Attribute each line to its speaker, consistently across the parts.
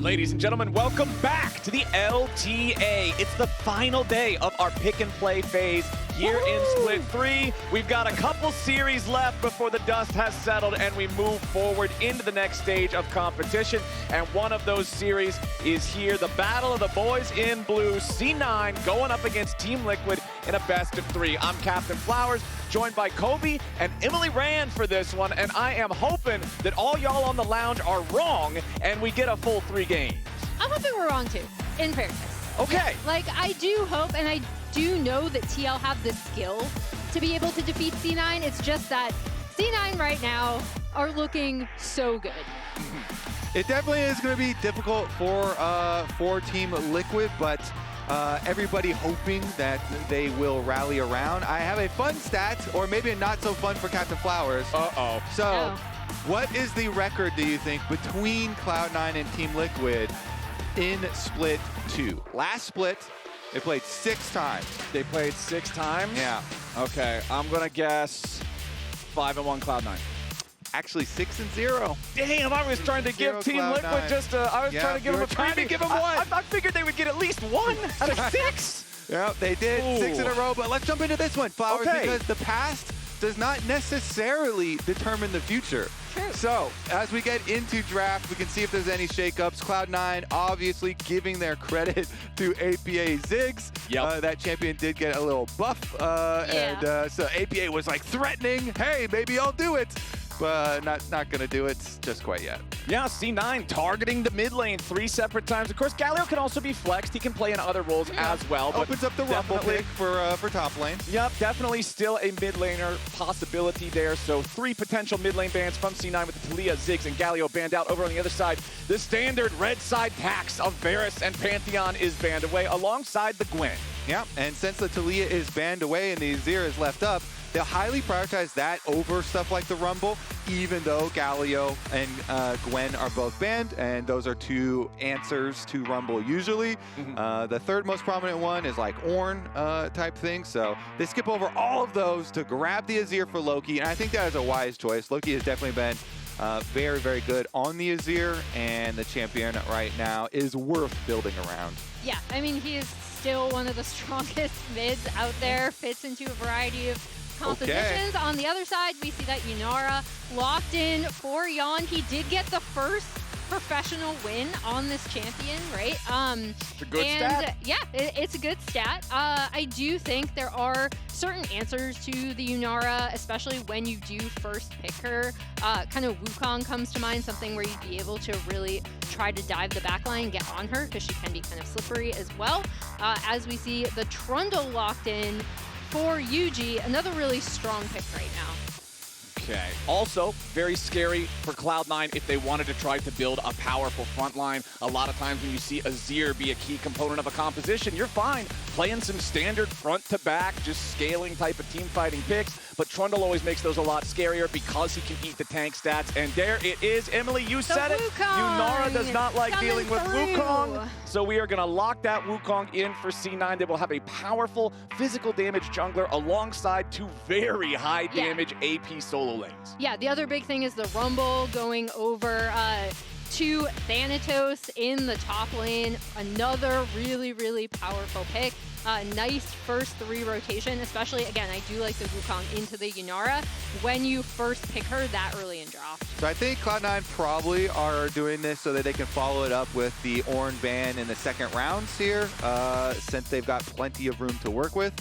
Speaker 1: Ladies and gentlemen, welcome back to the LTA. It's the final day of our pick and play phase here in Split 3. We've got a couple series left before the dust has settled and we move forward into the next stage of competition. And one of those series is here, the battle of the boys in blue, C9 going up against Team Liquid in a best of 3. I'm Captain Flowers, joined by Kobe and Emily Rand for this one, and I am hoping that all y'all on the lounge are wrong and we get a full 3 games.
Speaker 2: I'm hoping we're wrong too, in fairness.
Speaker 1: Okay.
Speaker 2: Like, I do hope, and I do know that TL have the skill to be able to defeat C9. It's just that C9 right now are looking so good.
Speaker 3: It definitely is going to be difficult for Team Liquid, but everybody hoping that they will rally around. I have a fun stat, or maybe a not so fun for Captain Flowers.
Speaker 1: Uh-oh.
Speaker 3: So, what is the record, do you think, between Cloud9 and Team Liquid in Split 2? Last split, they played 6 times.
Speaker 1: They played 6 times?
Speaker 3: Yeah.
Speaker 1: Okay, I'm gonna guess 5-1 Cloud9.
Speaker 3: Actually, 6-0.
Speaker 1: Damn, I was trying to give Team
Speaker 3: Cloud9.
Speaker 1: Liquid just a, I was trying to give them a
Speaker 3: trying to
Speaker 1: preview.
Speaker 3: give them one.
Speaker 1: I figured they would get at least 1 out of 6.
Speaker 3: Yeah, they did.
Speaker 1: Ooh.
Speaker 3: 6 in a row, but let's jump into this one, Flowers,
Speaker 1: Okay.
Speaker 3: because the past does not necessarily determine the future.
Speaker 2: True.
Speaker 3: So, as we get into draft, we can see if there's any shakeups. Cloud9 obviously giving their credit to APA Ziggs.
Speaker 1: Yep.
Speaker 3: That champion did get a little buff, and so APA was like threatening, hey, maybe I'll do it. But not gonna do it just quite yet.
Speaker 1: Yeah, C9 targeting the mid lane 3 separate times. Of course, Galio can also be flexed. He can play in other roles as well. But
Speaker 3: Opens up the rumble pick for top lane.
Speaker 1: Yep, definitely still a mid laner possibility there. So 3 potential mid lane bans from C9 with the Talia, Ziggs, and Galio banned out. Over on the other side, the standard red side packs of Varus and Pantheon is banned away alongside the Gwen.
Speaker 3: Yeah, and since the Talia is banned away and the Azir is left up, they'll highly prioritize that over stuff like the Rumble, even though Galio and Gwen are both banned, and those are 2 answers to Rumble usually. The third most prominent one is like Ornn type thing, so they skip over all of those to grab the Azir for Loki, and I think that is a wise choice. Loki has definitely been very, very good on the Azir, and the champion right now is worth building around.
Speaker 2: Yeah, I mean, he is still one of the strongest mids out there, fits into a variety of compositions. On the other side, we see that Yunara locked in for Yeon. He did get the first professional win on this champion, right?
Speaker 1: It's a good stat.
Speaker 2: Yeah, it's a good stat. I do think there are certain answers to the Yunara, especially when you do first pick her. Kind of Wukong comes to mind, something where you'd be able to really try to dive the backline and get on her, because she can be kind of slippery as well. As we see the Trundle locked in for Yuuji, another really strong pick right now.
Speaker 1: Okay. Also, very scary for Cloud9 if they wanted to try to build a powerful front line. A lot of times when you see Azir be a key component of a composition, you're fine playing some standard front to back, just scaling type of team fighting picks. But Trundle always makes those a lot scarier because he can eat the tank stats. And there it is. Emily, you said it. Yunara does not like dealing with Wukong. So we are going to lock that Wukong in for C9. They will have a powerful physical damage jungler alongside 2 very high damage AP solo lanes.
Speaker 2: Yeah, the other big thing is the Rumble going over to Thanatos in the top lane. Another really, really powerful pick. Nice first 3 rotation, especially, again, I do like the Wukong into the Yunara when you first pick her that early in draft.
Speaker 3: So I think Cloud9 probably are doing this so that they can follow it up with the Ornn ban in the second rounds here, since they've got plenty of room to work with.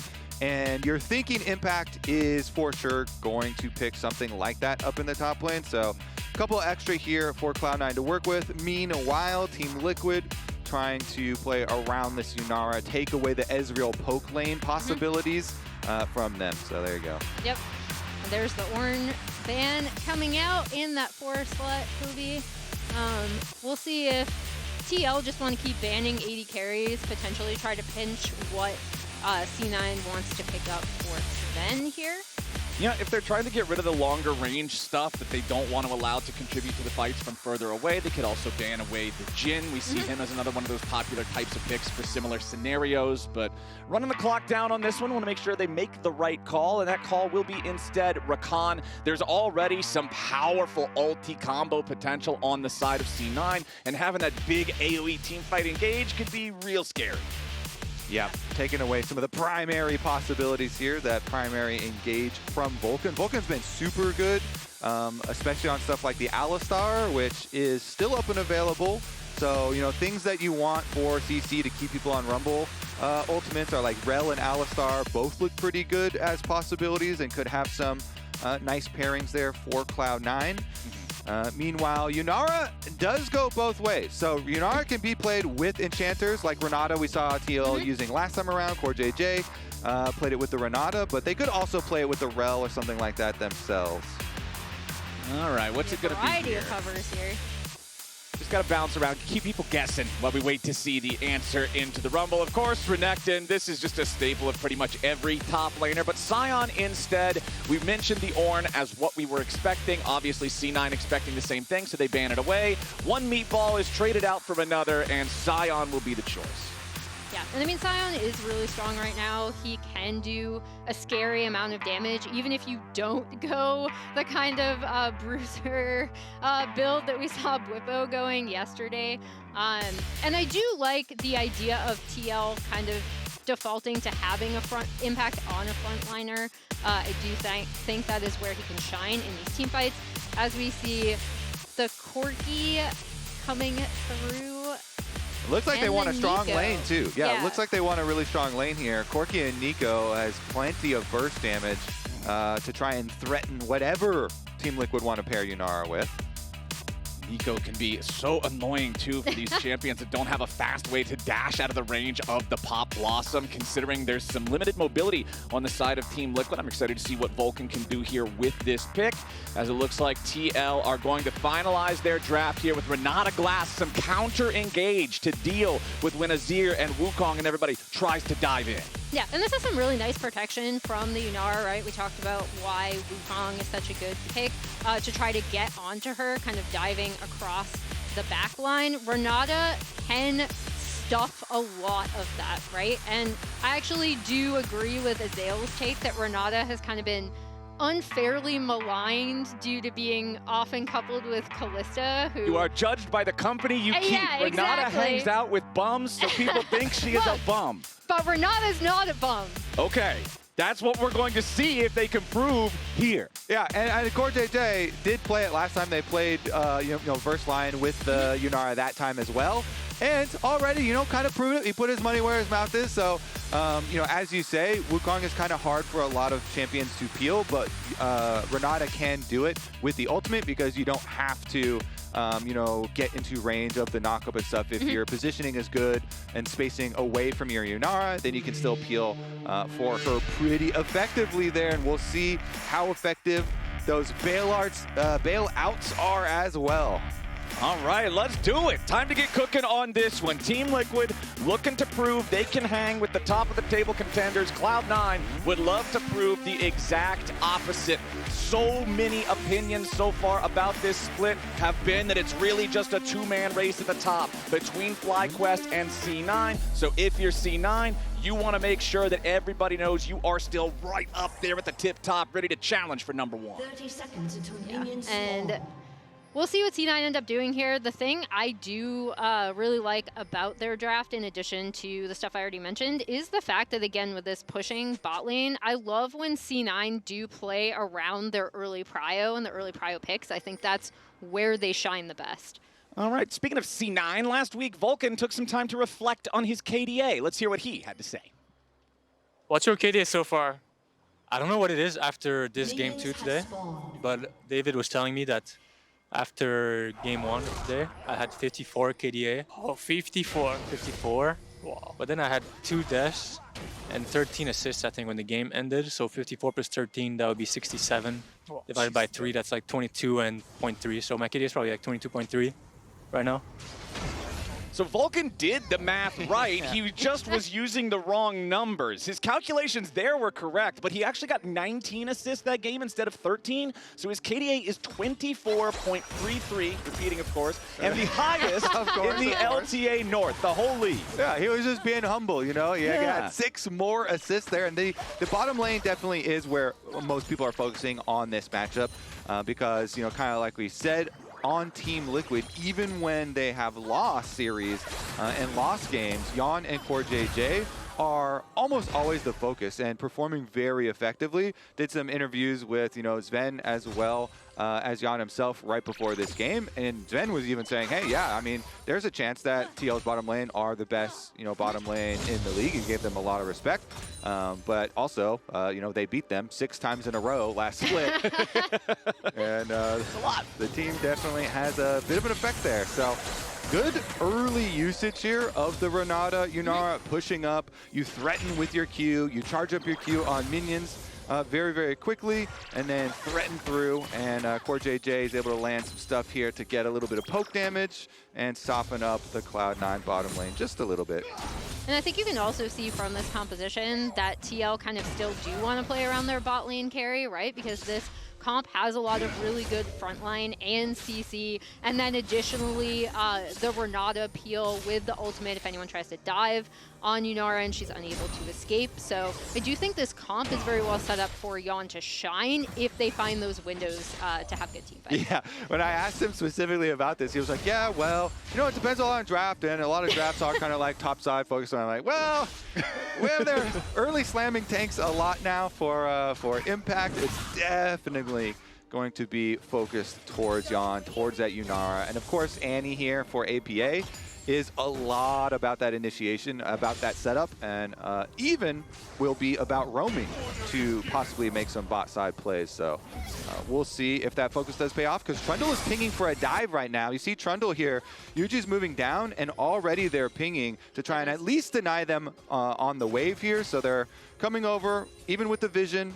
Speaker 3: And you're thinking Impact is for sure going to pick something like that up in the top lane. So a couple extra here for Cloud9 to work with. Meanwhile, Team Liquid trying to play around this Yunara, take away the Ezreal poke lane possibilities from them. So there you go.
Speaker 2: Yep. And there's the Ornn ban coming out in that 4 slot, Kobe. We'll see if TL just want to keep banning AD carries, potentially try to pinch what C9 wants to pick up for Zven here.
Speaker 1: Yeah, if they're trying to get rid of the longer range stuff that they don't want to allow to contribute to the fights from further away, they could also ban away the Jhin. We see him as another one of those popular types of picks for similar scenarios, but running the clock down on this one, want to make sure they make the right call, and that call will be instead Rakan. There's already some powerful ulti combo potential on the side of C9, and having that big AoE teamfight engage could be real scary.
Speaker 3: Yeah, taking away some of the primary possibilities here, that primary engage from Vulcan. Vulcan's been super good, especially on stuff like the Alistar, which is still up and available. So, you know, things that you want for CC to keep people on Rumble ultimates are like Rel and Alistar. Both look pretty good as possibilities and could have some nice pairings there for Cloud9. Meanwhile, Yunara does go both ways. So Yunara can be played with enchanters like Renata we saw TL using last time around. CoreJJ played it with the Renata, but they could also play it with the Rel or something like that themselves.
Speaker 1: All right, what's it going to be
Speaker 2: Variety
Speaker 1: here?
Speaker 2: of covers here.
Speaker 1: Just got to bounce around, keep people guessing while we wait to see the answer into the Rumble. Of course, Renekton, this is just a staple of pretty much every top laner, but Sion instead, we mentioned the Ornn as what we were expecting. Obviously, C9 expecting the same thing, so they ban it away. One meatball is traded out for another, and Sion will be the choice.
Speaker 2: Yeah, and I mean, Sion is really strong right now. He can do a scary amount of damage, even if you don't go the kind of bruiser build that we saw Bwipo going yesterday. And I do like the idea of TL kind of defaulting to having a front impact on a frontliner. I do think that is where he can shine in these team fights. As we see the Corki coming through.
Speaker 3: Looks like they want a strong
Speaker 2: Neeko.
Speaker 3: lane too. Yeah, it looks like they want a really strong lane here. Corki and Neeko has plenty of burst damage to try and threaten whatever Team Liquid want to pair Yunara with.
Speaker 1: Neeko can be so annoying too for these champions that don't have a fast way to dash out of the range of the Pop Blossom, considering there's some limited mobility on the side of Team Liquid. I'm excited to see what Vulcan can do here with this pick, as it looks like TL are going to finalize their draft here with Renata Glasc, some counter engage to deal with when Azir and Wukong and everybody tries to dive in.
Speaker 2: Yeah, and this is some really nice protection from the Yunara, right? We talked about why Wukong is such a good pick to try to get onto her, kind of diving across the back line. Renata can stuff a lot of that, right? And I actually do agree with Azael's take that Renata has kind of been unfairly maligned due to being often coupled with Kalista, who...
Speaker 1: You are judged by the company you keep.
Speaker 2: Yeah,
Speaker 1: Renata
Speaker 2: exactly.
Speaker 1: hangs out with bums, so people think she is a bum.
Speaker 2: But Renata's not a bum.
Speaker 1: Okay, that's what we're going to see if they can prove here.
Speaker 3: Yeah, and CoreJJ did play it last time they played, verse line with the Yunara that time as well. And already, kind of proved it. He put his money where his mouth is. So, as you say, Wukong is kind of hard for a lot of champions to peel, but Renata can do it with the ultimate because you don't have to, get into range of the knockup and stuff. If your positioning is good and spacing away from your Yunara, then you can still peel for her pretty effectively there. And we'll see how effective those bailouts are as well.
Speaker 1: All right, let's do it. Time to get cooking on this one. Team Liquid looking to prove they can hang with the top of the table contenders. Cloud9 would love to prove the exact opposite. So many opinions so far about this split have been that it's really just a two-man race at the top between FlyQuest and C9. So if you're C9, you want to make sure that everybody knows you are still right up there at the tip top, ready to challenge for number one.
Speaker 4: 30 seconds until minions
Speaker 2: And we'll see what C9 end up doing here. The thing I do really like about their draft, in addition to the stuff I already mentioned, is the fact that, again, with this pushing bot lane, I love when C9 do play around their early prio and the early prio picks. I think that's where they shine the best.
Speaker 1: All right, speaking of C9, last week Vulcan took some time to reflect on his KDA. Let's hear what he had to say.
Speaker 5: What's your KDA so far? I don't know what it is after this game
Speaker 4: minions
Speaker 5: 2
Speaker 4: have
Speaker 5: today,
Speaker 4: spawned.
Speaker 5: but David was telling me that after game 1 of today, I had 54 KDA.
Speaker 6: Oh, 54.
Speaker 5: 54.
Speaker 6: Wow.
Speaker 5: But then I had 2 deaths and 13 assists, I think, when the game ended. So 54 plus 13, that would be 67.
Speaker 6: Oh,
Speaker 5: Divided by 3, that's like 22 and 0.3. So my KDA is probably like 22.3 right now.
Speaker 1: So Vulcan did the math right. He just was using the wrong numbers. His calculations there were correct, but he actually got 19 assists that game instead of 13. So his KDA is 24.33, repeating of course, and the highest in the LTA North, the whole league.
Speaker 3: Yeah, he was just being humble, you know? He had 6 more assists there, and the bottom lane definitely is where most people are focusing on this matchup because, you know, kind of like we said, on Team Liquid, even when they have lost series and lost games, Yeon and CoreJJ are almost always the focus and performing very effectively. Did some interviews with, you know, Zven as well as Yeon himself right before this game, and Zven was even saying, hey, yeah, I mean, there's a chance that TL's bottom lane are the best, you know, bottom lane in the league. He gave them a lot of respect, but also, you know, they beat them 6 times in a row last split, and the team definitely has a bit of an effect there. So good early usage here of the Renata Yunara pushing up. You threaten with your Q, you charge up your Q on minions very, very quickly, and then threaten through, and CoreJJ is able to land some stuff here to get a little bit of poke damage and soften up the Cloud9 bottom lane just a little bit.
Speaker 2: And I think you can also see from this composition that TL kind of still do want to play around their bot lane carry, right? Because this comp has a lot of really good frontline and CC, and then additionally the Renata peel with the ultimate if anyone tries to dive on Yunara and she's unable to escape. So I do think this comp is very well set up for Yeon to shine if they find those windows to have good team fights.
Speaker 3: Yeah, when I asked him specifically about this, he was like, yeah, well, you know, it depends a lot on draft, and a lot of drafts are kind of like top side focused on. I'm like, well, we're there early slamming tanks a lot now for impact. It's definitely going to be focused towards Yeon, towards that Yunara. And of course, Annie here for APA is a lot about that initiation, about that setup, and even will be about roaming to possibly make some bot side plays. So we'll see if that focus does pay off, because Trundle is pinging for a dive right now. You see Trundle here, Yuuji's moving down, and already they're pinging to try and at least deny them on the wave here. So they're coming over, even with the vision.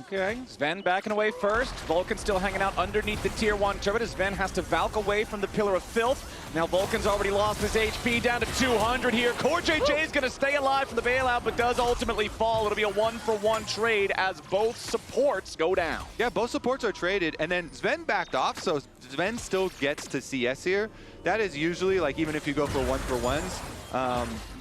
Speaker 1: Okay, Zven backing away first. Vulcan still hanging out underneath the tier 1 turret as Zven has to Valk away from the Pillar of Filth. Now Vulcan's already lost his HP down to 200 here. CoreJJ is going to stay alive from the bailout, but does ultimately fall. It'll be a 1-for-1 trade as both supports go down.
Speaker 3: Yeah, both supports are traded, and then Zven backed off, so Zven still gets to CS here. That is usually, like, even if you go for 1-for-1s,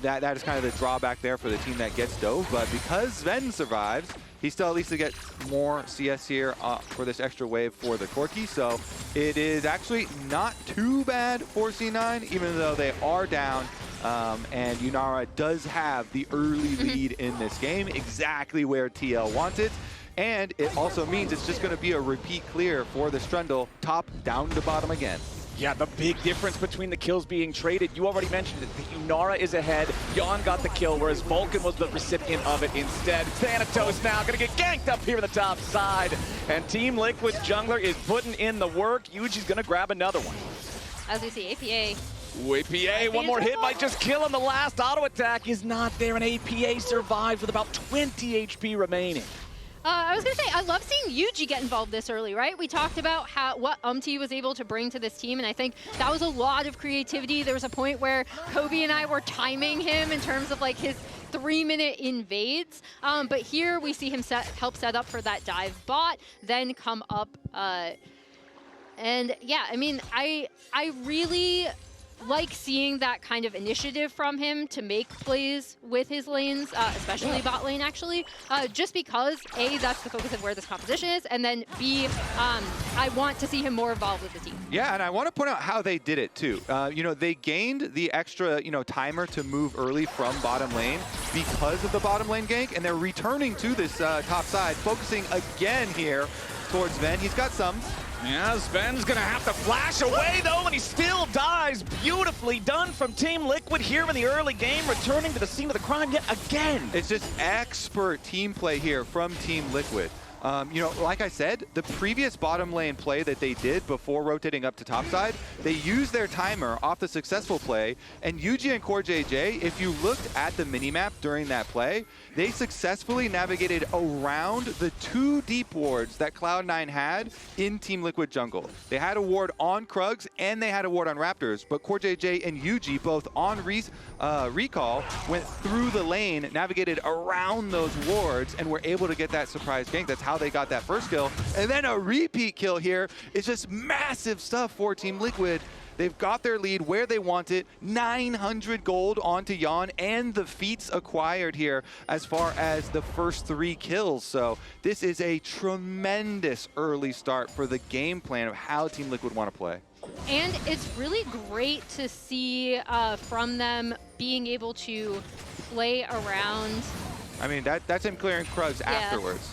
Speaker 3: that is kind of the drawback there for the team that gets dove. But because Zven survives, he still at least to get more CS here for this extra wave for the Corki. So it is actually not too bad for C9, even though they are down. And Yunara does have the early lead in this game, exactly where TL wants it. And it also means it's just going to be a repeat clear for the Trundle, top down to bottom again.
Speaker 1: Yeah, the big difference between the kills being traded, you already mentioned it, the Yunara is ahead, Yeon got the kill, whereas Vulcan was the recipient of it instead. Thanatos now gonna get ganked up here in the top side, and Team Liquid's jungler is putting in the work. Yuuji's gonna grab another one.
Speaker 2: As we see, APA.
Speaker 1: Ooh, APA, one more hit might just kill him. The last auto attack is not there, and APA survives with about 20 HP remaining.
Speaker 2: I was going to say, I love seeing Yuuji get involved this early, right? We talked about what was able to bring to this team, and I think that was a lot of creativity. There was a point where Kobe and I were timing him in terms of like his 3-minute invades, but here we see him help set up for that dive bot, then come up, and yeah, I mean, I really like seeing that kind of initiative from him to make plays with his lanes, especially bot lane actually, just because A, that's the focus of where this composition is, and then B, I want to see him more involved with the team.
Speaker 3: Yeah, and I want to point out how they did it too. You know, they gained the extra, you know, timer to move early from bottom lane because of the bottom lane gank, and they're returning to this top side, focusing again here towards Zven. He's got some.
Speaker 1: Yeah, Zven's gonna have to flash away though, and he still dies. Beautifully done from Team Liquid here in the early game, returning to the scene of the crime yet again.
Speaker 3: It's just expert team play here from Team Liquid. You know, like I said, the previous bottom lane play that they did before rotating up to topside, they used their timer off the successful play, and Yuuji and CoreJJ, if you looked at the minimap during that play, they successfully navigated around the 2 deep wards that Cloud9 had in Team Liquid jungle. They had a ward on Krugs and they had a ward on Raptors, but CoreJJ and Yuuji, both on recall, went through the lane, navigated around those wards, and were able to get that surprise gank. That's how they got that first kill. And then a repeat kill here is just massive stuff for Team Liquid. They've got their lead where they want it, 900 gold onto Yeon, and the feats acquired here as far as the first 3 kills. So this is a tremendous early start for the game plan of how Team Liquid want to play.
Speaker 2: And it's really great to see from them being able to play around.
Speaker 3: I mean, that's him clearing Krugs afterwards.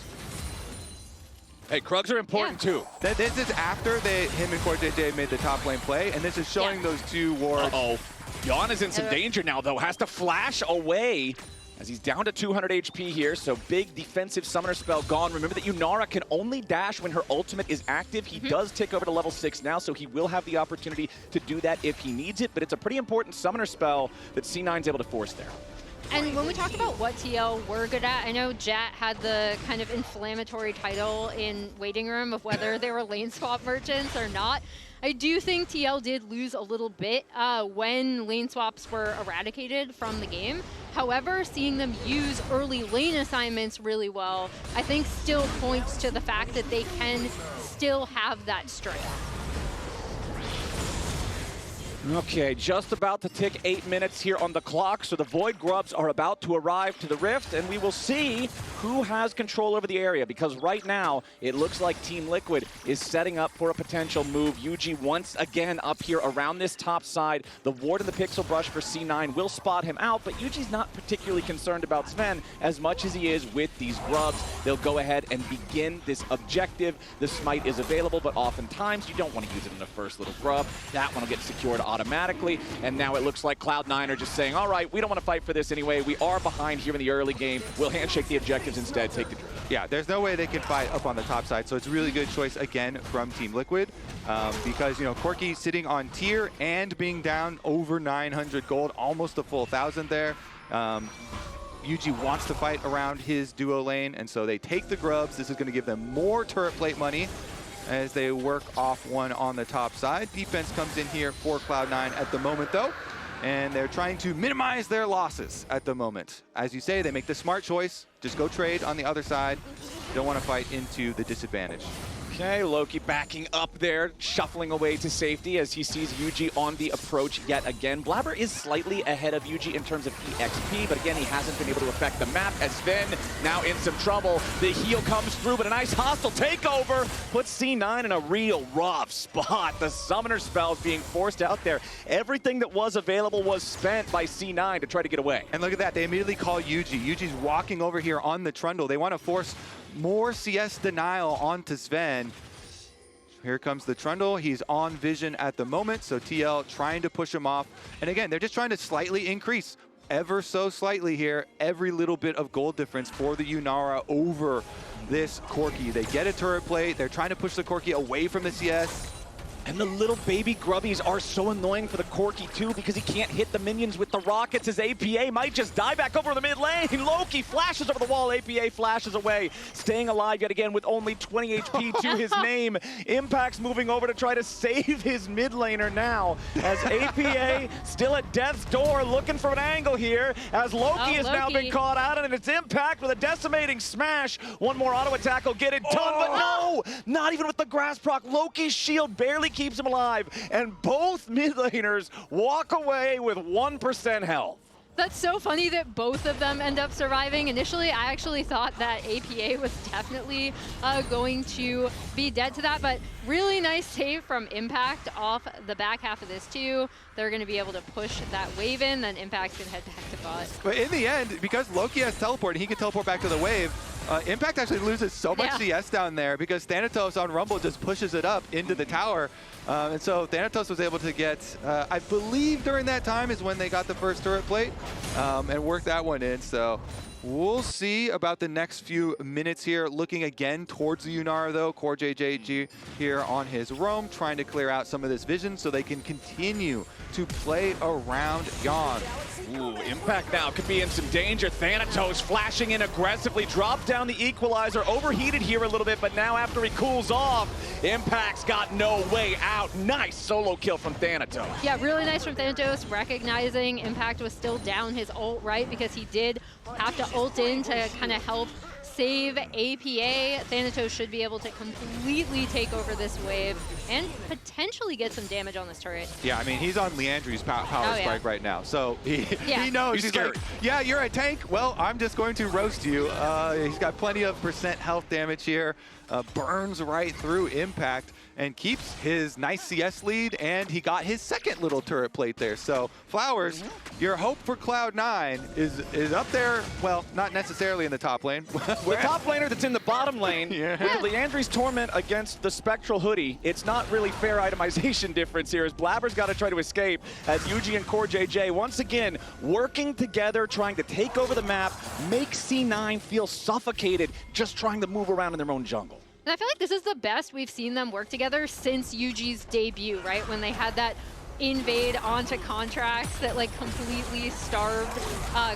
Speaker 1: Hey, Krugs are important too.
Speaker 3: This is after him and CoreJJ made the top lane play, and this is showing those 2 wards.
Speaker 1: Uh-oh. Yeon is in some danger now, though. Has to flash away as he's down to 200 HP here, so big defensive summoner spell gone. Remember that Yunara can only dash when her ultimate is active. He does tick over to level 6 now, so he will have the opportunity to do that if he needs it, but it's a pretty important summoner spell that C9's able to force there.
Speaker 2: And when we talk about what TL were good at, I know Jat had the kind of inflammatory title in Waiting Room of whether they were lane swap merchants or not. I do think TL did lose a little bit when lane swaps were eradicated from the game. However, seeing them use early lane assignments really well, I think still points to the fact that they can still have that strength.
Speaker 1: Okay, just about to tick 8 minutes here on the clock, so the Void Grubs are about to arrive to the Rift, and we will see who has control over the area, because right now, it looks like Team Liquid is setting up for a potential move. Yuuji once again up here around this top side. The ward and the Pixel Brush for C9 will spot him out, but Yuuji's not particularly concerned about Zven as much as he is with these Grubs. They'll go ahead and begin this objective. The Smite is available, but oftentimes you don't want to use it in the first little Grub. That one will get secured automatically, and now it looks like Cloud9 are just saying, all right, we don't want to fight for this anyway. We are behind here in the early game. We'll handshake the objectives instead, take the drift.
Speaker 3: Yeah, there's no way they can fight up on the top side, so it's a really good choice again from Team Liquid because, you know, Corki sitting on tier and being down over 900 gold, almost a full 1,000 there. Yuuji wants to fight around his duo lane, and so they take the Grubs. This is going to give them more turret plate money as they work off one on the top side. Defense comes in here for Cloud9 at the moment, though, and they're trying to minimize their losses at the moment. As you say, they make the smart choice. Just go trade on the other side. Don't want to fight into the disadvantage.
Speaker 1: Okay, Loki backing up there, shuffling away to safety as he sees Yuuji on the approach yet again. Blaber is slightly ahead of Yuuji in terms of EXP, but again, he hasn't been able to affect the map as Zven now in some trouble. The heal comes through, but a nice hostile takeover puts C9 in a real rough spot. The summoner spell is being forced out there. Everything that was available was spent by C9 to try to get away.
Speaker 3: And look at that, they immediately call Yuuji. Yuuji's walking over here on the Trundle. They want to force more CS denial onto Zven. Here comes the Trundle. He's on vision at the moment, so TL trying to push him off. And again, they're just trying to slightly increase, ever so slightly here, every little bit of gold difference for the Yunara over this Corki. They get a turret plate. They're trying to push the Corki away from the CS.
Speaker 1: And the little baby grubbies are so annoying for the Corki too because he can't hit the minions with the rockets. His APA might just die back over the mid lane. Loki flashes over the wall, APA flashes away, staying alive yet again with only 20 HP to his name. Impact's moving over to try to save his mid laner now as APA still at death's door looking for an angle here as Loki has now been caught out, and it's Impact with a decimating smash. One more auto attack will get it done, but no! Not even with the grass proc. Loki's shield barely keeps him alive, and both mid laners walk away with 1% health.
Speaker 2: That's so funny that both of them end up surviving. Initially, I actually thought that APA was definitely going to be dead to that, but really nice save from Impact off the back half of this too. They're going to be able to push that wave in, then Impact's going to head back to bot.
Speaker 3: But in the end, because Loki has teleport and he can teleport back to the wave, Impact actually loses so much CS down there because Thanatos on Rumble just pushes it up into the tower. And so Thanatos was able to get, I believe during that time is when they got the first turret plate and worked that one in. So We'll see about the next few minutes here. Looking again towards the Yunara, though. CoreJJ here on his roam, trying to clear out some of this vision so they can continue to play around Yeon.
Speaker 1: Ooh, Impact now could be in some danger. Thanatos flashing in aggressively, dropped down the equalizer, overheated here a little bit, but now after he cools off, Impact's got no way out. Nice solo kill from Thanatos.
Speaker 2: Yeah, really nice from Thanatos, recognizing Impact was still down his ult, right? Because he did have to ult in to kind of help save APA. Thanatos should be able to completely take over this wave and potentially get some damage on this turret.
Speaker 3: Yeah, I mean, he's on Leandri's power spike right now, so he knows. He's like, yeah, you're a tank. Well, I'm just going to roast you. He's got plenty of % health damage here. Burns right through Impact and keeps his nice CS lead, and he got his second little turret plate there. So, Flowers, your hope for Cloud9 is up there. Well, not necessarily in the top lane.
Speaker 1: The top laner that's in the bottom lane, with Leandri's Torment against the Spectral Hoodie, it's not really fair itemization difference here, as Blaber's got to try to escape, as Yuuji and CoreJJ once again working together, trying to take over the map, make C9 feel suffocated, just trying to move around in their own jungle.
Speaker 2: And I feel like this is the best we've seen them work together since Yuuji's debut, right? When they had that invade onto contracts that like completely starved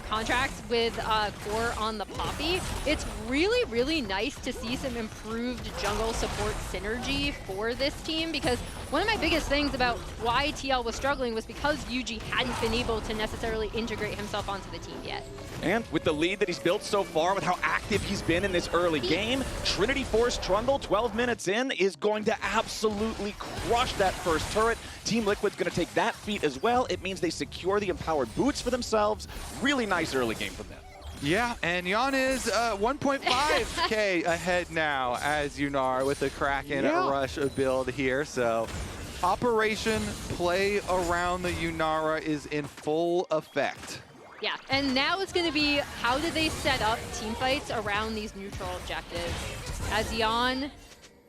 Speaker 2: contracts with Core on the Poppy. It's really, really nice to see some improved jungle support synergy for this team, because one of my biggest things about why TL was struggling was because Yuuji hadn't been able to necessarily integrate himself onto the team yet.
Speaker 1: And with the lead that he's built so far, with how active he's been in this early game, Trinity Force Trundle, 12 minutes in, is going to absolutely crush that first turret. Team Liquid's going to take that feat as well. It means they secure the empowered boots for themselves. Really nice early game from them.
Speaker 3: Yeah, and Yeon is 1.5k ahead now as Yunara with the Kraken rush build here. So Operation Play Around the Yunara is in full effect.
Speaker 2: Yeah, and now it's going to be how do they set up team fights around these neutral objectives. As Yeon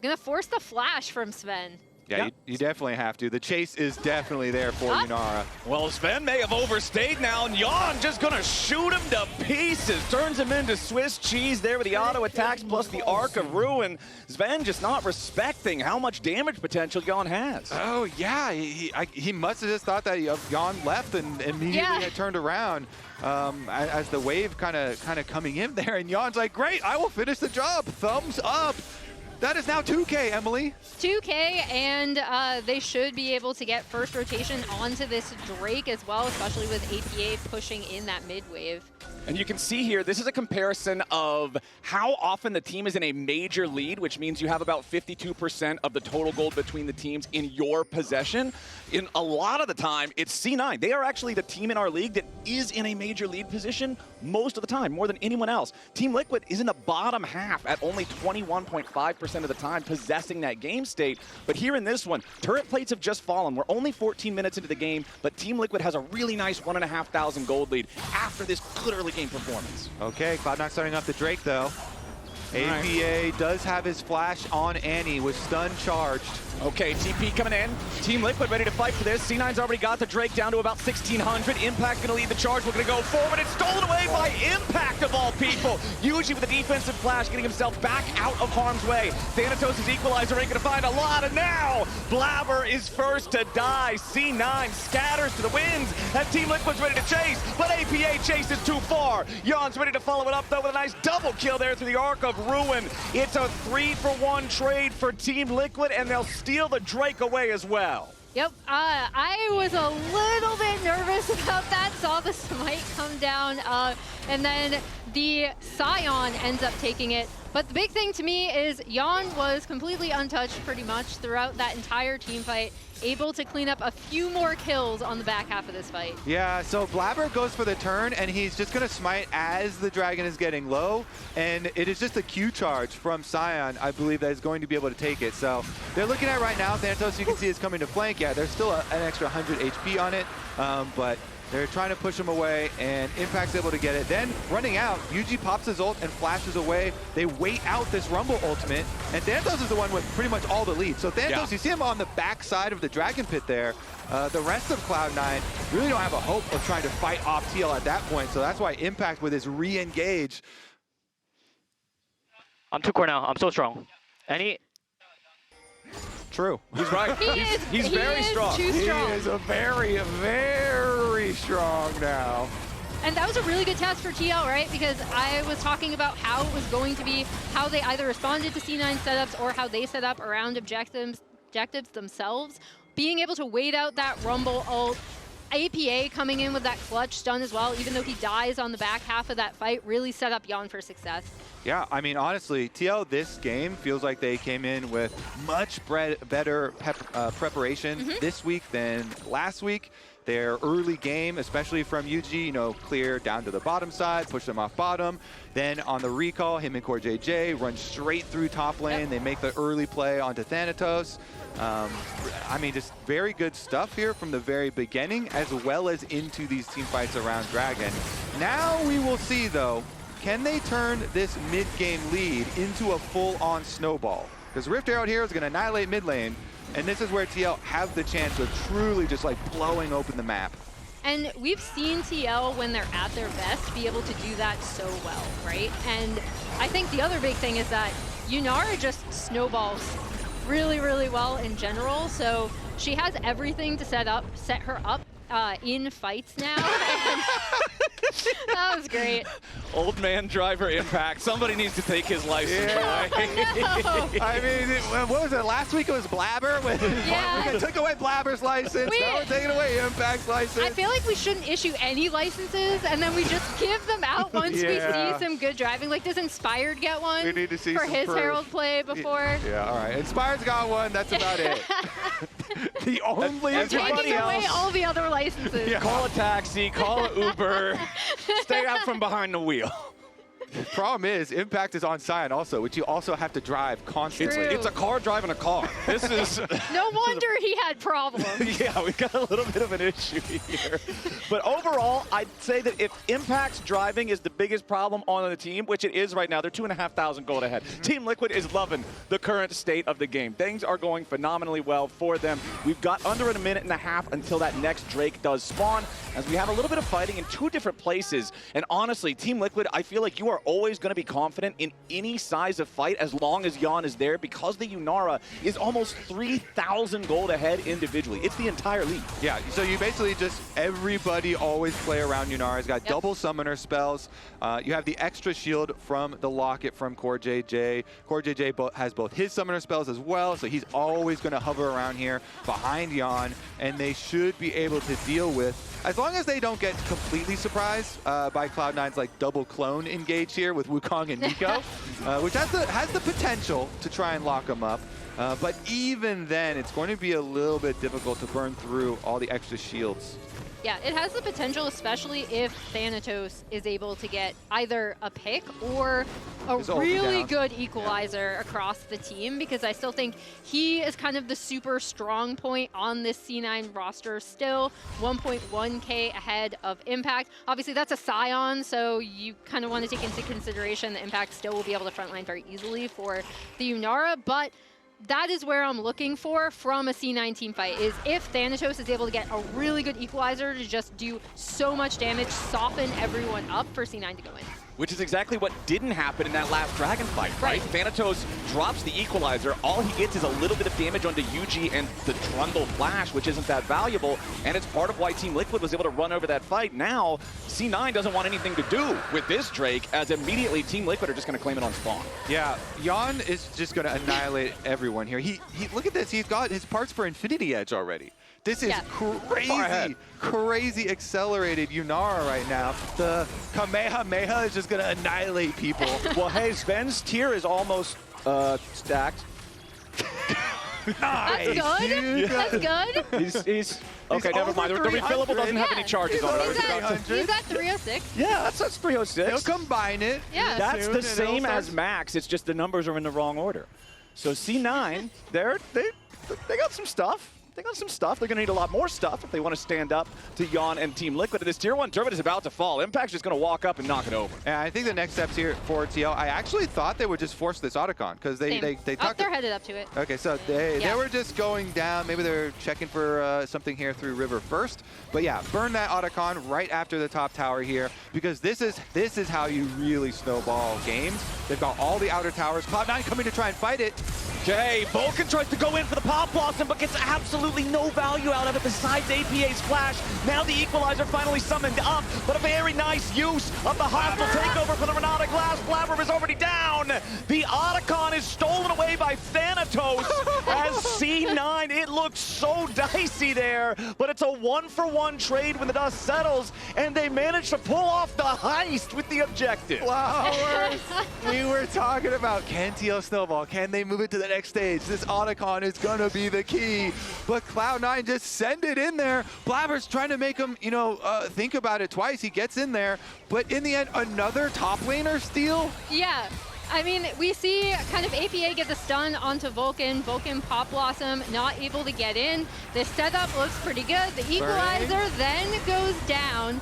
Speaker 2: going to force the flash from Zven.
Speaker 3: Yeah, you definitely have to. The chase is definitely there for Yunara.
Speaker 1: Well, Zven may have overstayed now, and Yeon just gonna shoot him to pieces. Turns him into Swiss cheese there with the auto attacks plus the Arc of Ruin. Zven just not respecting how much damage potential Yeon has.
Speaker 3: Oh, yeah. He must have just thought that Yeon left and immediately had turned around as the wave kind of coming in there. And Yeon's like, great, I will finish the job. Thumbs up. That is now 2K, Emily.
Speaker 2: 2K, and they should be able to get first rotation onto this Drake as well, especially with APA pushing in that mid wave.
Speaker 1: And you can see here, this is a comparison of how often the team is in a major lead, which means you have about 52% of the total gold between the teams in your possession. In a lot of the time, it's C9. They are actually the team in our league that is in a major lead position most of the time, more than anyone else. Team Liquid is in the bottom half at only 21.5% of the time possessing that game state. But here in this one, turret plates have just fallen. We're only 14 minutes into the game, but Team Liquid has a really nice 1,500 gold lead after this good early game performance.
Speaker 3: Okay, Cloud9 starting off the Drake though. APA does have his flash on Annie with stun charged.
Speaker 1: Okay, TP coming in. Team Liquid ready to fight for this. C9's already got the Drake down to about 1,600. Impact gonna lead the charge. We're gonna go forward. It's stolen away by Impact of all people. Yuuji with a defensive flash, getting himself back out of harm's way. Thanatos' equalizer ain't gonna find a lot, and now Blaber is first to die. C9 scatters to the winds, and Team Liquid's ready to chase, but APA chases too far. Yeon's ready to follow it up though with a nice double kill there through the Arc of Ruin. It's a 3-for-1 trade for Team Liquid, and they'll steal the Drake away as well.
Speaker 2: Yep, I was a little bit nervous about that. Saw the smite come down, and then the Sion ends up taking it. But the big thing to me is Yeon was completely untouched pretty much throughout that entire team fight, able to clean up a few more kills on the back half of this fight.
Speaker 3: Yeah, so Blaber goes for the turn, and he's just going to smite as the dragon is getting low, and it is just a Q charge from Sion, I believe, that is going to be able to take it. So they're looking at right now, Thanatos, you can see, is coming to flank. Yeah, there's still an extra 100 HP on it, but they're trying to push him away, and Impact's able to get it. Then, running out, Yuuji pops his ult and flashes away. They wait out this Rumble ultimate, and Thanatos is the one with pretty much all the lead. So Thanatos, you see him on the back side of the Dragon Pit there. The rest of Cloud9 really don't have a hope of trying to fight off TL at that point. So that's why Impact with his re-engage.
Speaker 4: I'm too core now. I'm so strong.
Speaker 3: True.
Speaker 1: He's right. He's very strong.
Speaker 2: Too strong.
Speaker 3: He is a very, very strong now.
Speaker 2: And that was a really good test for TL, right? Because I was talking about how it was going to be, how they either responded to C9 setups or how they set up around objectives themselves. Being able to wait out that Rumble ult, APA coming in with that clutch stun as well, even though he dies on the back half of that fight, really set up Yeon for success.
Speaker 3: Yeah, I mean, honestly, TL this game feels like they came in with much better preparation this week than last week. Their early game, especially from Yuuji, you know, clear down to the bottom side, push them off bottom. Then on the recall, him and CoreJJ run straight through top lane.
Speaker 2: Yep.
Speaker 3: They make the early play onto Thanatos. I mean, just very good stuff here from the very beginning, as well as into these team fights around Dragon. Now we will see, though, can they turn this mid-game lead into a full-on snowball? Because Rift Herald here is going to annihilate mid lane, and this is where TL have the chance of truly just like blowing open the map.
Speaker 2: And we've seen TL, when they're at their best, be able to do that so well, right? And I think the other big thing is that Yunara just snowballs really, really well in general. So she has everything to set her up in fights now. That was great.
Speaker 1: Old man driver Impact. Somebody needs to take his license away.
Speaker 3: I mean, what was it? Last week it was Blaber. We took away Blaber's license. Now we're taking away Impact's license.
Speaker 2: I feel like we shouldn't issue any licenses, and then we just give them out once we see some good driving. Like, does Inspired get one?
Speaker 3: We need to see
Speaker 2: for
Speaker 3: some
Speaker 2: his
Speaker 3: proof.
Speaker 2: Herald play before?
Speaker 3: Yeah, all right. Inspired's got one. That's about it. The only
Speaker 2: Taking away all the other licenses.
Speaker 1: Yeah. Call a taxi, call an Uber, stay out from behind the wheel.
Speaker 3: Problem is, Impact is on Sion also, which you also have to drive constantly.
Speaker 2: True.
Speaker 1: It's a car driving a car. This is...
Speaker 2: No wonder he had problems.
Speaker 1: Yeah, we've got a little bit of an issue here. But overall, I'd say that if Impact's driving is the biggest problem on the team, which it is right now, they're 2,500 gold ahead. Team Liquid is loving the current state of the game. Things are going phenomenally well for them. We've got under a minute and a half until that next Drake does spawn, as we have a little bit of fighting in two different places. And honestly, Team Liquid, I feel like you are always going to be confident in any size of fight as long as Yeon is there, because the Yunara is almost 3,000 gold ahead individually. It's the entire league.
Speaker 3: Yeah, so you basically just, everybody always play around Yunara. He's got double summoner spells. You have the extra shield from the locket from CoreJJ. CoreJJ has both his summoner spells as well, so he's always going to hover around here behind Yeon, and they should be able to deal with, as long as they don't get completely surprised by Cloud9's like double clone engage here with Wukong and Neeko, which has the potential to try and lock them up. But even then, it's going to be a little bit difficult to burn through all the extra shields.
Speaker 2: Yeah, it has the potential, especially if Thanatos is able to get either a pick or a really good equalizer across the team, because I still think he is kind of the super strong point on this C9 roster still. 1.1k ahead of Impact. Obviously, that's a Sion, so you kind of want to take into consideration that Impact still will be able to frontline very easily for the Yunara, but that is where I'm looking for from a C9 team fight, is if Thanatos is able to get a really good equalizer to just do so much damage, soften everyone up for C9 to go in.
Speaker 1: Which is exactly what didn't happen in that last Dragon fight, right? Thanatos drops the equalizer. All he gets is a little bit of damage onto Yuuji and the Trundle flash, which isn't that valuable. And it's part of why Team Liquid was able to run over that fight. Now, C9 doesn't want anything to do with this Drake, as immediately Team Liquid are just going to claim it on spawn. Yeah,
Speaker 3: Yeon is just going to annihilate everyone here. He look at this. He's got his parts for Infinity Edge already. This is crazy accelerated Yunara right now. The Kamehameha is just going to annihilate people.
Speaker 1: Well, hey, Zven's tier is almost stacked.
Speaker 2: Nice. That's good. That's good.
Speaker 1: He's okay, never mind. The refillable doesn't have any charges on it.
Speaker 2: He's at 306.
Speaker 1: Yeah, that's 306.
Speaker 3: He'll combine it.
Speaker 2: Yeah.
Speaker 1: That's the same as Max. It's just the numbers are in the wrong order. So C9, they got some stuff. they got some stuff. They're going to need a lot more stuff if they want to stand up to Yeon and Team Liquid. And this Tier 1 turret is about to fall. Impact's just going to walk up and knock it over.
Speaker 3: Yeah, I think the next steps here for TL, I actually thought they would just force this Otacon because they talked.
Speaker 2: They're headed up to it.
Speaker 3: Okay, so they were just going down. Maybe they're checking for something here through River first. But yeah, burn that Otacon right after the top tower here because this is how you really snowball games. They've got all the outer towers. Cloud9 coming to try and fight it.
Speaker 1: Okay, Vulcan tries to go in for the Pop Blossom, but gets absolutely no value out of it besides APA's flash. Now the Equalizer finally summoned up, but a very nice use of the hostile takeover for the Renata Glasc. Blaber is already down. The Otacon is stolen away by Thanatos as C9. It looks so dicey there, but it's a 1-for-1 trade when the dust settles, and they managed to pull off the heist with the objective.
Speaker 3: Flowers! We were talking about, can TL snowball? Can they move it to the next stage? This Otacon is going to be the key. But Cloud9 just send it in there. Blaber's trying to make him, think about it twice. He gets in there. But in the end, another top laner steal?
Speaker 2: Yeah. I mean, we see kind of APA get the stun onto Vulcan. Vulcan Pop Blossom not able to get in. This setup looks pretty good. The Equalizer then goes down.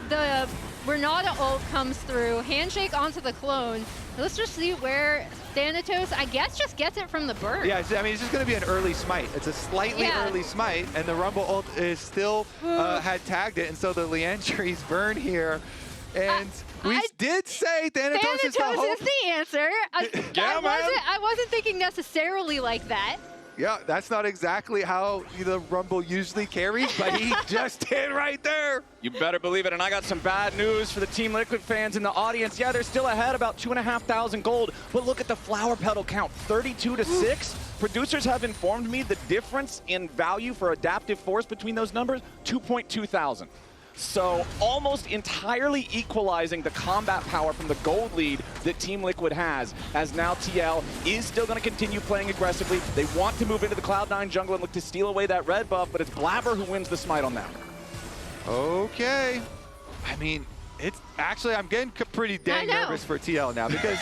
Speaker 2: The Renata ult comes through. Handshake onto the clone. Let's just see where Thanatos, I guess, just gets it from the bird.
Speaker 3: Yeah, I mean, it's just going to be an early smite. It's a slightly early smite, and the Rumble ult is still had tagged it, and so the Leandry's burn here. And we did say Thanatos is the hope.
Speaker 2: Thanatos is the answer. I wasn't thinking necessarily like that.
Speaker 3: Yeah, that's not exactly how the Rumble usually carries, but he just did right there.
Speaker 1: You better believe it, and I got some bad news for the Team Liquid fans in the audience. Yeah, they're still ahead, about 2,500 gold, but look at the flower petal count, 32-6. Producers have informed me the difference in value for adaptive force between those numbers, 2.2 thousand. So almost entirely equalizing the combat power from the gold lead that Team Liquid has, as now TL is still going to continue playing aggressively. They want to move into the Cloud9 jungle and look to steal away that red buff, but it's Blaber who wins the smite on that.
Speaker 3: Okay. I mean, it's actually, I'm getting pretty dang nervous for TL now because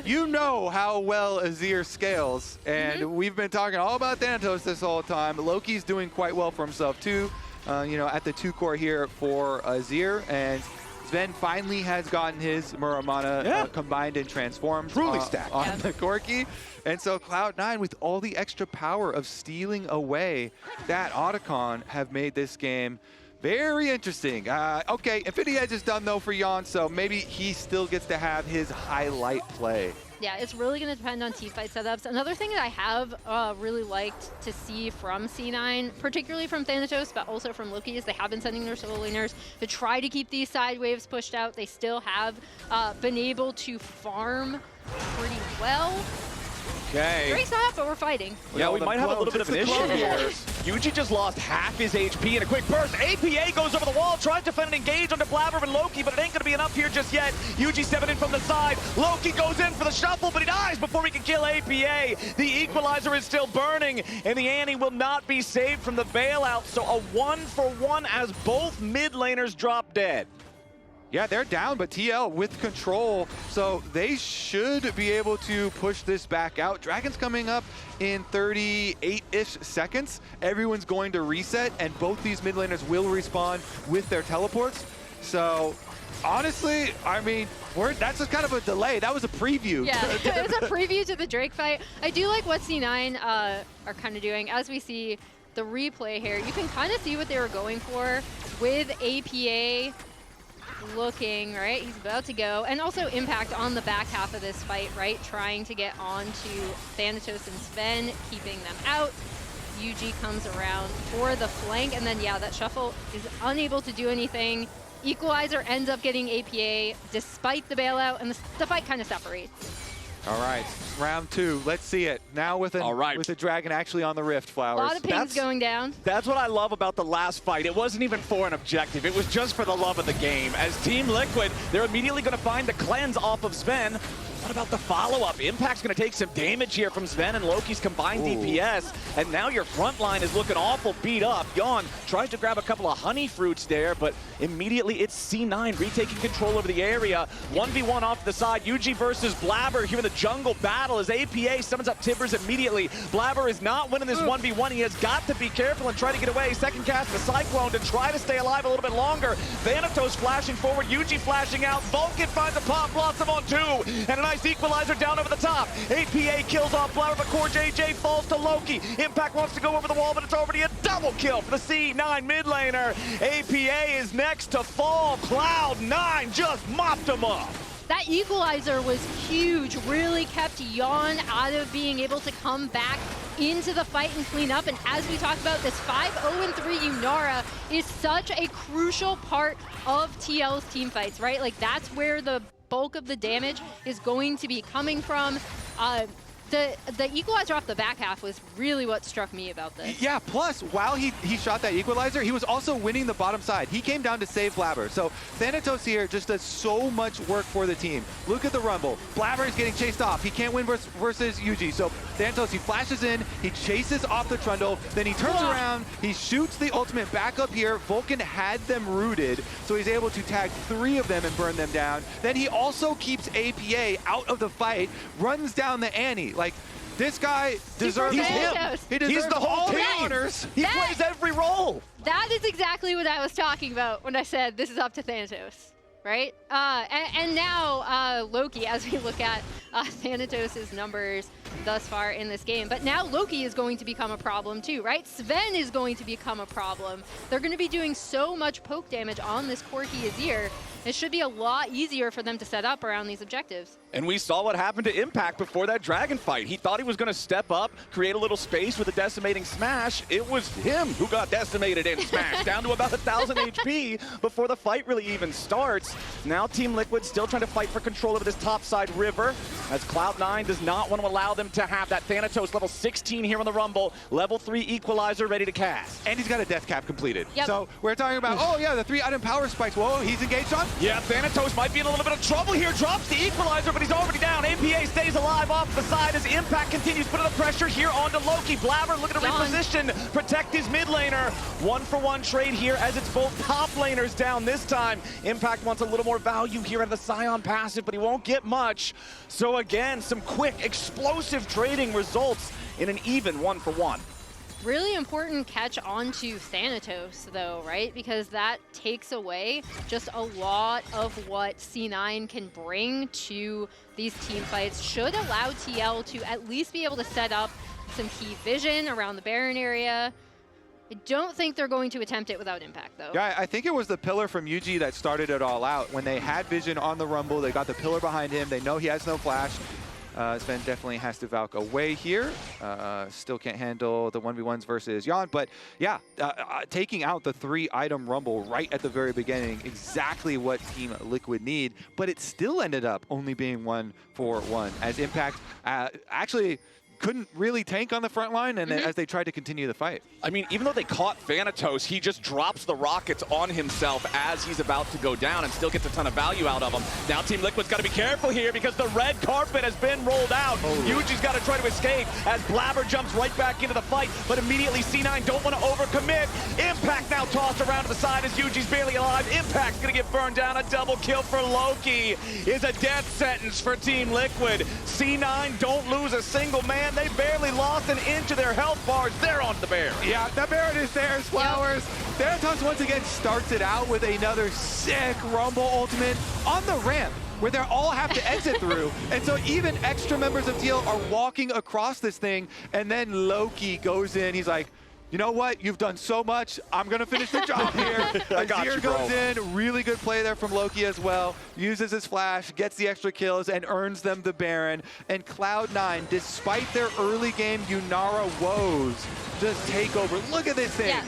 Speaker 3: you know how well Azir scales, and we've been talking all about Thanatos this whole time. Loki's doing quite well for himself too. At the 2 core here for Azir, and Zven finally has gotten his Muramana combined and transformed.
Speaker 1: Truly stacked.
Speaker 3: On the Corki. And so Cloud9, with all the extra power of stealing away that Otacon, have made this game very interesting. Okay, Infinity Edge is done though for Yeon, so maybe he still gets to have his highlight play.
Speaker 2: Yeah, it's really going to depend on teamfight setups. Another thing that I have really liked to see from C9, particularly from Thanatos, but also from Loki, is they have been sending their solo laners to try to keep these side waves pushed out. They still have been able to farm pretty well.
Speaker 1: Okay.
Speaker 2: Drake's not, but we're fighting.
Speaker 1: Yeah, we might have a little bit of an issue here. Yuuji just lost half his HP in a quick burst. APA goes over the wall, tries to find an engage onto Blaber and Loki, but it ain't going to be enough here just yet. Yuuji stepping in from the side. Loki goes in for the shuffle, but he dies before he can kill APA. The Equalizer is still burning, and the Annie will not be saved from the bailout. So a 1-for-1 as both mid laners drop dead.
Speaker 3: Yeah, they're down, but TL with control, so they should be able to push this back out. Dragon's coming up in 38-ish seconds. Everyone's going to reset, and both these mid laners will respawn with their teleports. So, honestly, I mean, that's just kind of a delay. That was a preview.
Speaker 2: Yeah, it was a preview to the Drake fight. I do like what C9 are kind of doing. As we see the replay here, you can kind of see what they were going for with APA looking, right? He's about to go. And also Impact on the back half of this fight, right? Trying to get on to Thanatos and Zven, keeping them out. Yuuji comes around for the flank, and then, yeah, that shuffle is unable to do anything. Equalizer ends up getting APA despite the bailout, and the fight kind of separates.
Speaker 3: All right, round 2. Let's see it. Now with a dragon actually on the rift, Flowers.
Speaker 2: A lot of pings going down.
Speaker 1: That's what I love about the last fight. It wasn't even for an objective. It was just for the love of the game. As Team Liquid, they're immediately going to find the cleanse off of Zven. What about the follow-up? Impact's going to take some damage here from Zven and Loki's combined DPS, and now your front line is looking awful beat up. Yeon tries to grab a couple of honey fruits there, but immediately it's C9 retaking control over the area. 1v1 off to the side. Yuuji versus Blaber here in the jungle battle as APA summons up Tibbers immediately. Blaber is not winning this 1v1. He has got to be careful and try to get away. Second cast the Cyclone to try to stay alive a little bit longer. Thanatos flashing forward, Yuuji flashing out. Vulcan finds a pop, Blossom on 2, and a nice equalizer down over the top. APA kills off Blaber, but CoreJJ falls to Loki. Impact wants to go over the wall, but it's already a double kill for the C9 mid laner. APA is next to fall. Cloud9 just mopped him up.
Speaker 2: That equalizer was huge, really kept Yeon out of being able to come back into the fight and clean up. And as we talked about, this 5-0-3 Yunara is such a crucial part of TL's team fights, right? Like, that's where the bulk of the damage is going to be coming from. The equalizer off the back half was really what struck me about this.
Speaker 3: Yeah, plus, while he shot that equalizer, he was also winning the bottom side. He came down to save Blaber. So Thanatos here just does so much work for the team. Look at the rumble. Blaber is getting chased off. He can't win versus Yuuji. So Thanatos, he flashes in, he chases off the Trundle, then he turns around, he shoots the ultimate back up here. Vulcan had them rooted, so he's able to tag 3 of them and burn them down. Then he also keeps APA out of the fight, runs down the Annie. Like, this guy deserves him. He deserves
Speaker 1: the whole
Speaker 3: all the
Speaker 1: team.
Speaker 3: honors.
Speaker 1: He plays every role.
Speaker 2: That is exactly what I was talking about when I said this is up to Thanatos, right? And now Loki, as we look at Thanatos' numbers thus far in this game. But now Loki is going to become a problem too, right? Zven is going to become a problem. They're going to be doing so much poke damage on this Corki Azir. It should be a lot easier for them to set up around these objectives.
Speaker 1: And we saw what happened to Impact before that dragon fight. He thought he was going to step up, create a little space with a decimating smash. It was him who got decimated and smashed down to about 1,000 HP before the fight really even starts. Now Team Liquid still trying to fight for control over this topside river, as Cloud9 does not want to allow them to have that. Thanatos level 16 here on the Rumble, level 3 equalizer ready to cast.
Speaker 3: And he's got a death cap completed.
Speaker 2: Yep.
Speaker 3: So we're talking about, oh yeah, the 3 item power spikes. Whoa, he's engaged on?
Speaker 1: Yeah, Thanatos might be in a little bit of trouble here. Drops the equalizer, but he's already down. APA stays alive off the side as Impact continues putting the pressure here onto Loki. Blaber looking to reposition, protect his mid laner. 1-for-1 trade here as it's both top laners down this time. Impact wants a little more value here out of the Sion passive, but he won't get much. So again, some quick, explosive trading results in an even 1-for-1.
Speaker 2: Really important catch onto Thanatos, though, right? Because that takes away just a lot of what C9 can bring to these team fights. Should allow TL to at least be able to set up some key vision around the Baron area. I don't think they're going to attempt it without Impact, though.
Speaker 3: Yeah, I think it was the pillar from Yuuji that started it all out. When they had vision on the Rumble, they got the pillar behind him. They know he has no flash. Zven definitely has to Valk away here. Still can't handle the 1v1s versus Yeon. But yeah, taking out the 3-item Rumble right at the very beginning, exactly what Team Liquid need. But it still ended up only being 1-for-1, as Impact actually couldn't really tank on the front line, and as they tried to continue the fight.
Speaker 1: I mean, even though they caught Thanatos, he just drops the rockets on himself as he's about to go down and still gets a ton of value out of him. Now Team Liquid's got to be careful here because the red carpet has been rolled out. Yuuji's got to try to escape as Blaber jumps right back into the fight, but immediately C9 don't want to overcommit. Impact now tossed around to the side as Yuuji's barely alive. Impact's going to get burned down. A double kill for Loki is a death sentence for Team Liquid. C9 don't lose a single man. They barely lost an inch of their health bars. They're on the Baron.
Speaker 3: Yeah, the Baron is theirs, Flowers. Thanatos once again starts it out with another sick Rumble ultimate on the ramp, where they all have to exit through. And so even extra members of TL are walking across this thing, and then Loki goes in. He's like, you know what? You've done so much. I'm going to finish the job here. Azir goes in. Really good play there from Loki as well. Uses his flash, gets the extra kills, and earns them the Baron. And Cloud9, despite their early game Yunara woes, just take over. Look at this thing.
Speaker 2: Yeah.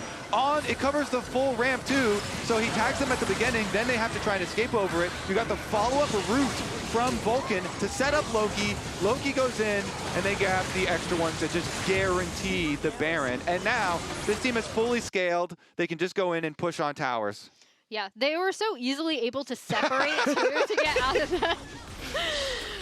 Speaker 3: It covers the full ramp too, so he tags them at the beginning, then they have to try and escape over it. You got the follow-up route from Vulcan to set up Loki. Loki goes in, and they grab the extra ones to just guarantee the Baron. And now, this team is fully scaled. They can just go in and push on towers.
Speaker 2: Yeah, they were so easily able to separate too, to get out of that.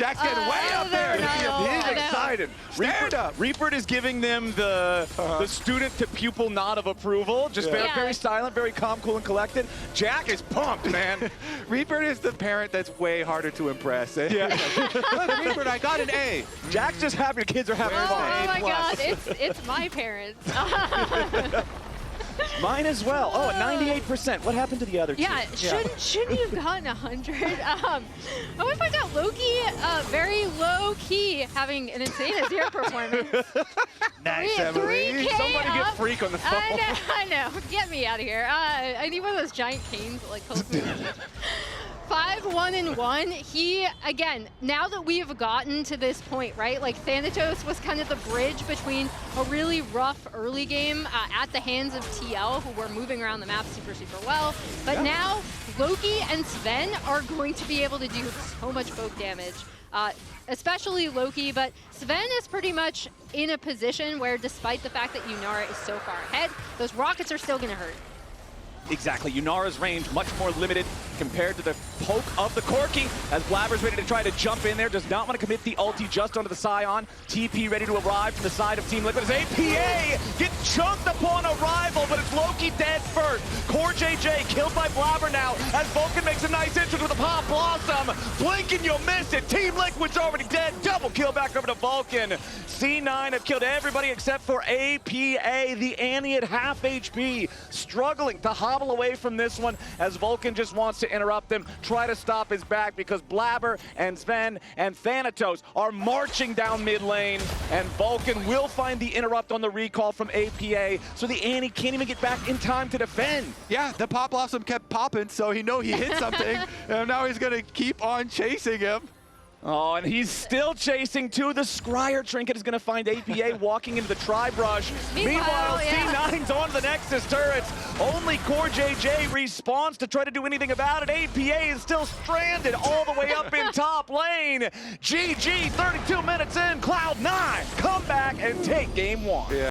Speaker 3: Jack's getting way up there.
Speaker 1: He's excited.
Speaker 3: Stand up.
Speaker 1: Reaper is giving them the student to pupil nod of approval. Just very silent, very calm, cool, and collected. Jack is pumped, man.
Speaker 3: Reaper is the parent that's way harder to impress. Yeah. Look, Reaper, I got an A.
Speaker 1: Jack's just happy the kids are having fun.
Speaker 2: Oh my God, it's my parents.
Speaker 1: Mine as well. Oh, at 98%. What happened to the other two?
Speaker 2: Yeah, shouldn't you have gotten 100? Oh, if I got Loki, very low key, having an insane Azir performance.
Speaker 3: Nice,
Speaker 2: 3K
Speaker 1: Somebody
Speaker 2: up.
Speaker 1: get Freak on the phone.
Speaker 2: I know. Get me out of here. I need one of those giant canes that like pulls me. 5-1-1. He, again, now that we have gotten to this point, right? Like Thanatos was kind of the bridge between a really rough early game at the hands of TL, who were moving around the map super well. But now Loki and Zven are going to be able to do so much poke damage. Especially Loki, but Zven is pretty much in a position where, despite the fact that Yunara is so far ahead, those rockets are still going to hurt.
Speaker 1: Exactly. Yunara's range much more limited compared to the poke of the Corki, as Blaber's ready to try to jump in there. Does not want to commit the ulti just onto the Sion. TP ready to arrive from the side of Team Liquid as APA gets chunked upon arrival, but it's Loki dead first. CoreJJ killed by Blaber now, as Vulcan makes a nice entrance with a Pop Blossom. Blink and you'll miss it. Team Liquid's already dead. Double kill back over to Vulcan. C9 have killed everybody except for APA, the Annie at half HP, struggling to hobble away from this one as Vulcan just wants to interrupt them, try to stop his back, because Blaber and Zven and Thanatos are marching down mid lane, and Vulcan will find the interrupt on the recall from APA, so the Annie can't even get back in time to defend.
Speaker 3: Yeah, the Pop Blossom kept popping, so he hit something, and now he's going to keep on chasing him.
Speaker 1: Oh, and he's still chasing too. The Scryer Trinket is going to find APA walking into the Tri-Brush. Meanwhile, C9's on the Nexus turrets. Only CoreJJ respawns to try to do anything about it. APA is still stranded all the way up in top lane. GG, 32 minutes in. Cloud9 come back and take game one. Yeah.